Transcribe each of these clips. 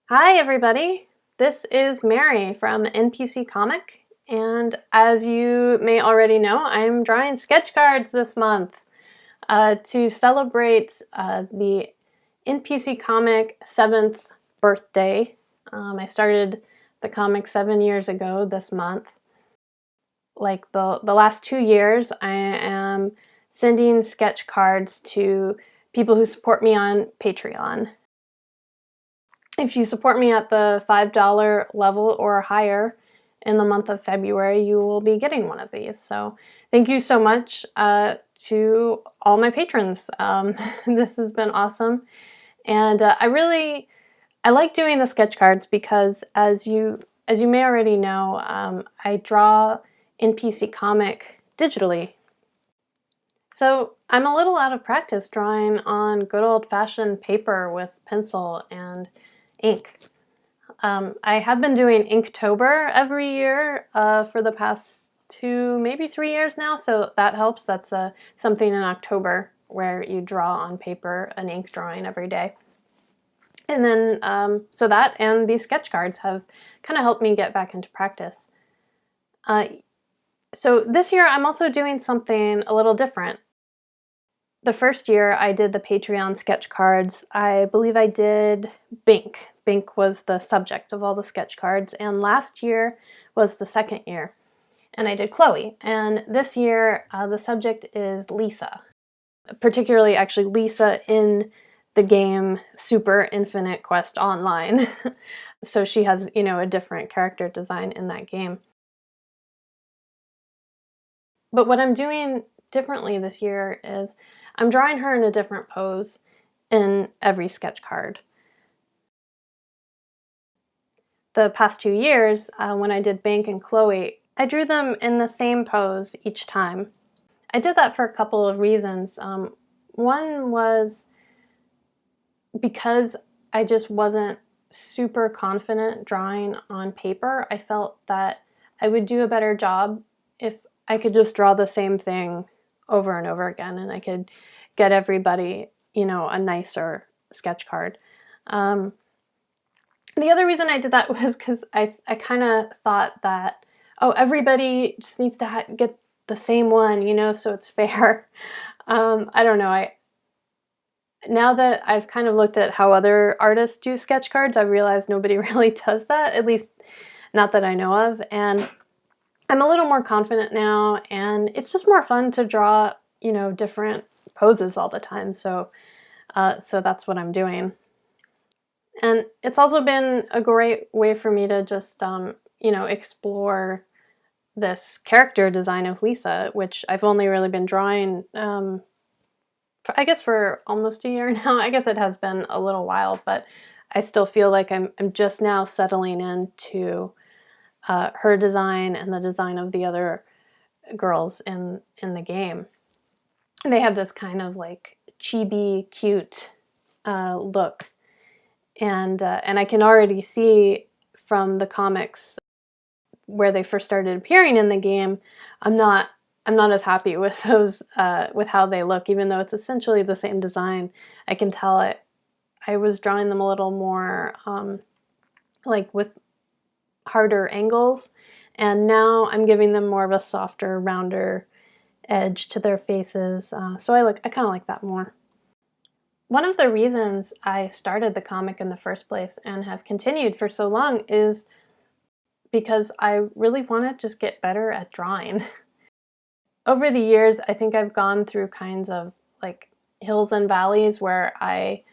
Hi everybody, this is Mary from NPC Comic, and as you may already know, I'm drawing sketch cards this month to celebrate the NPC Comic 7th birthday. I started the comic 7 years ago this month. Like the last 2 years, I am sending sketch cards to people who support me on Patreon. If you support me at the $5 level or higher in the month of February, you will be getting one of these. So thank you so much to all my patrons. This has been awesome. And I like doing the sketch cards because as you may already know, I draw NPC Comic digitally. So I'm a little out of practice drawing on good old-fashioned paper with pencil and ink. I have been doing Inktober every year for the past 2, maybe 3 years now, so that helps. That's something in October where you draw on paper an ink drawing every day. And then, so that and these sketch cards have kind of helped me get back into practice. So this year I'm also doing something a little different. The first year I did the Patreon sketch cards, I believe I did Bink. Bink was the subject of all the sketch cards, and last year was the second year. And I did Chloe, and this year the subject is Lisa. Particularly actually Lisa in the game Super Infinite Quest Online. So she has, a different character design in that game. But what I'm doing differently this year is I'm drawing her in a different pose in every sketch card. The past 2 years, when I did Bank and Chloe, I drew them in the same pose each time. I did that for a couple of reasons. One was because I just wasn't super confident drawing on paper. I felt that I would do a better job if I could just draw the same thing over and over again, and I could get everybody, a nicer sketch card. The other reason I did that was because I kind of thought that, oh, everybody just needs to get the same one, so it's fair. I don't know. Now that I've kind of looked at how other artists do sketch cards, I've realized nobody really does that, at least not that I know of. And I'm a little more confident now, and it's just more fun to draw, different poses all the time. So that's what I'm doing. And it's also been a great way for me to just, explore this character design of Lisa, which I've only really been drawing, I guess for almost a year now. I guess it has been a little while, but I still feel like I'm just now settling into her design and the design of the other girls in the game. They have this kind of like chibi, cute look, and I can already see from the comics where they first started appearing in the game, I'm not as happy with those with how they look, even though it's essentially the same design. I can tell I was drawing them a little more like with harder angles, and now I'm giving them more of a softer, rounder edge to their faces. So I kind of like that more. One of the reasons I started the comic in the first place and have continued for so long is because I really want to just get better at drawing. Over the years, I think I've gone through kinds of like hills and valleys where I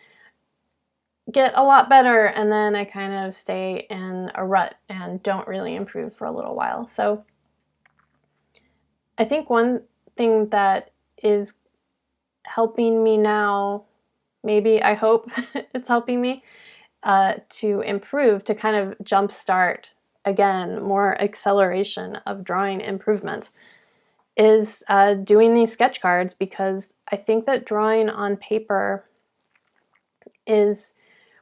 get a lot better and then I kind of stay in a rut and don't really improve for a little while. So I think one thing that is helping me now, maybe I hope it's helping me to improve, to kind of jumpstart again more acceleration of drawing improvement, is doing these sketch cards, because I think that drawing on paper is,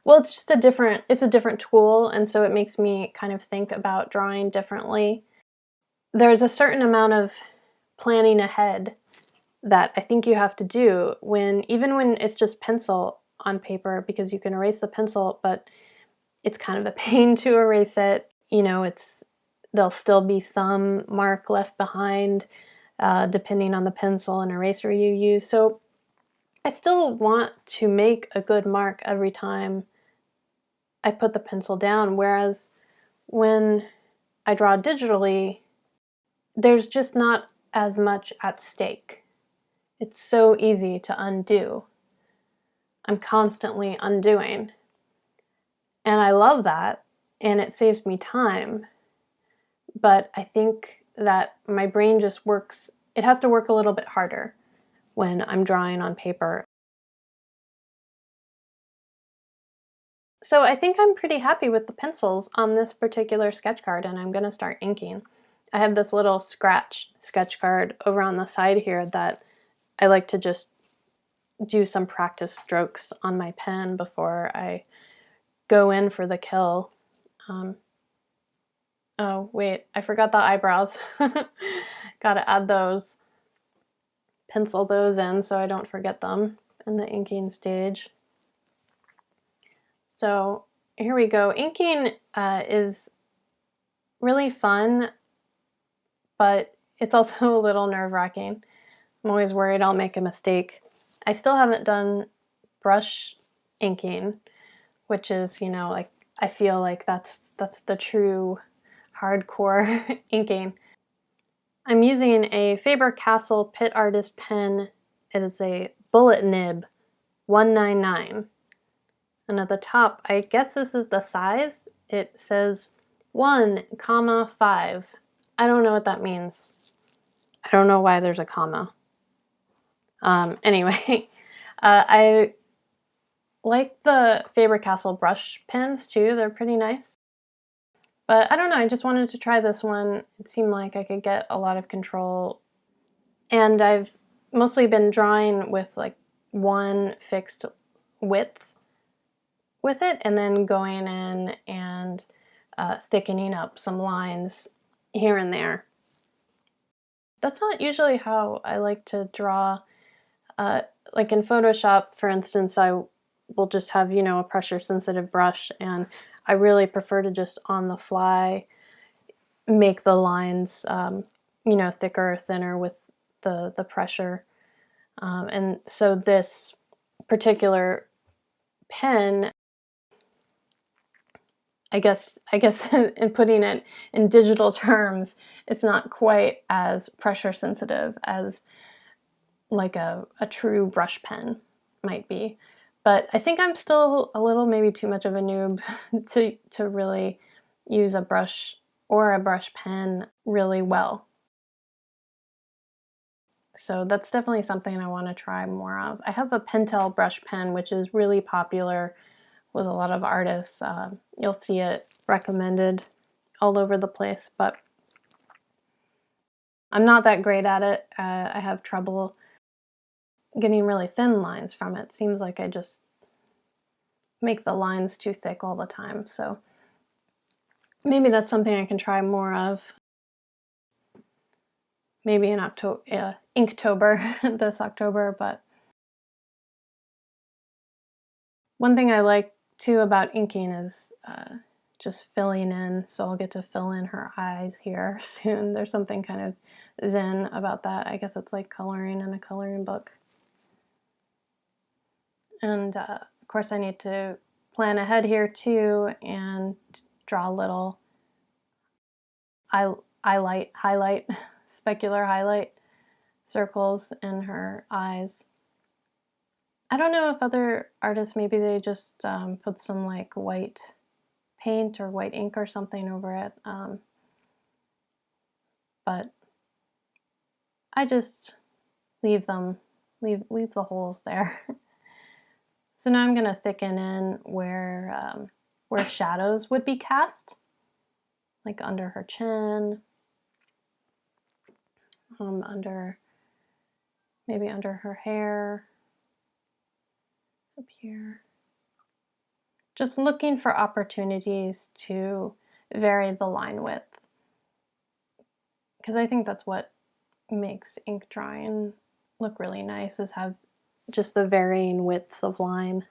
well, it's just a different tool, and so it makes me kind of think about drawing differently. There's a certain amount of planning ahead that I think you have to do even when it's just pencil on paper, because you can erase the pencil, but it's kind of a pain to erase it. You know, there'll still be some mark left behind, depending on the pencil and eraser you use. So I still want to make a good mark every time I put the pencil down, whereas when I draw digitally, there's just not as much at stake. It's so easy to undo. I'm constantly undoing. And I love that, and it saves me time. But I think that my brain just works, it has to work a little bit harder when I'm drawing on paper. So I think I'm pretty happy with the pencils on this particular sketch card, and I'm going to start inking. I have this little scratch sketch card over on the side here that I like to just do some practice strokes on my pen before I go in for the kill. Oh, wait, I forgot the eyebrows. Gotta add those. Pencil those in so I don't forget them in the inking stage. So here we go. Inking is really fun, but it's also a little nerve-wracking. I'm always worried I'll make a mistake. I still haven't done brush inking, which is, you know, like, I feel like that's the true hardcore inking. I'm using a Faber-Castell Pit Artist pen. It is a bullet nib 199. And at the top, I guess this is the size. It says 1,5. I don't know what that means. I don't know why there's a comma. Anyway, I like the Faber-Castell brush pens too. They're pretty nice. But I don't know, I just wanted to try this one. It seemed like I could get a lot of control. And I've mostly been drawing with like one fixed width with it, and then going in and thickening up some lines here and there. That's not usually how I like to draw. Like in Photoshop, for instance, I will just have, you know, a pressure sensitive brush, and I really prefer to just on the fly make the lines, you know, thicker or thinner with the pressure. And so this particular pen, I guess in putting it in digital terms, it's not quite as pressure sensitive as like a true brush pen might be. But I think I'm still a little maybe too much of a noob to really use a brush or a brush pen really well. So that's definitely something I want to try more of. I have a Pentel brush pen, which is really popular with a lot of artists. You'll see it recommended all over the place, but I'm not that great at it. I have trouble getting really thin lines from it. Seems like I just make the lines too thick all the time. So maybe that's something I can try more of. Maybe in October, Inktober, this October. But one thing I like too about inking is just filling in. So I'll get to fill in her eyes here soon. There's something kind of zen about that. I guess it's like coloring in a coloring book. And of course I need to plan ahead here too and draw a little highlight, specular highlight circles in her eyes. I don't know if other artists, maybe they just put some like white paint or white ink or something over it. But I just leave the holes there. So now I'm gonna thicken in where shadows would be cast, like under her chin, maybe under her hair, up here. Just looking for opportunities to vary the line width, because I think that's what makes ink drawing look really nice, is have just the varying widths of line.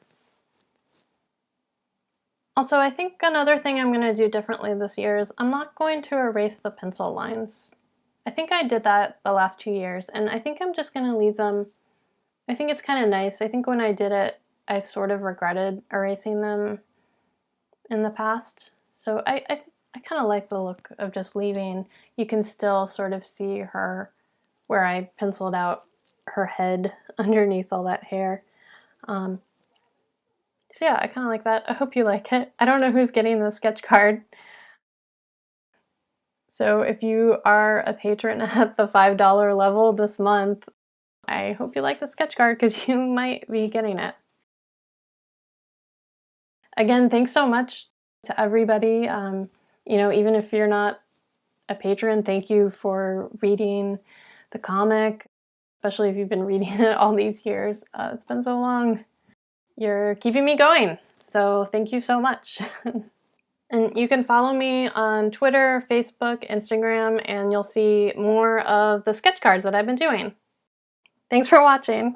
Also, I think another thing I'm going to do differently this year is I'm not going to erase the pencil lines. I think I did that the last 2 years, and I think I'm just going to leave them. I think it's kind of nice. I think when I did it, I sort of regretted erasing them in the past. So I kind of like the look of just leaving. You can still sort of see her where I penciled out her head underneath all that hair. So yeah, I kind of like that. I hope you like it. I don't know who's getting the sketch card. So if you are a patron at the $5 level this month, I hope you like the sketch card because you might be getting it. Again, thanks so much to everybody. Even if you're not a patron, thank you for reading the comic, especially if you've been reading it all these years. It's been so long. You're keeping me going, so thank you so much. And you can follow me on Twitter, Facebook, Instagram, and you'll see more of the sketch cards that I've been doing. Thanks for watching.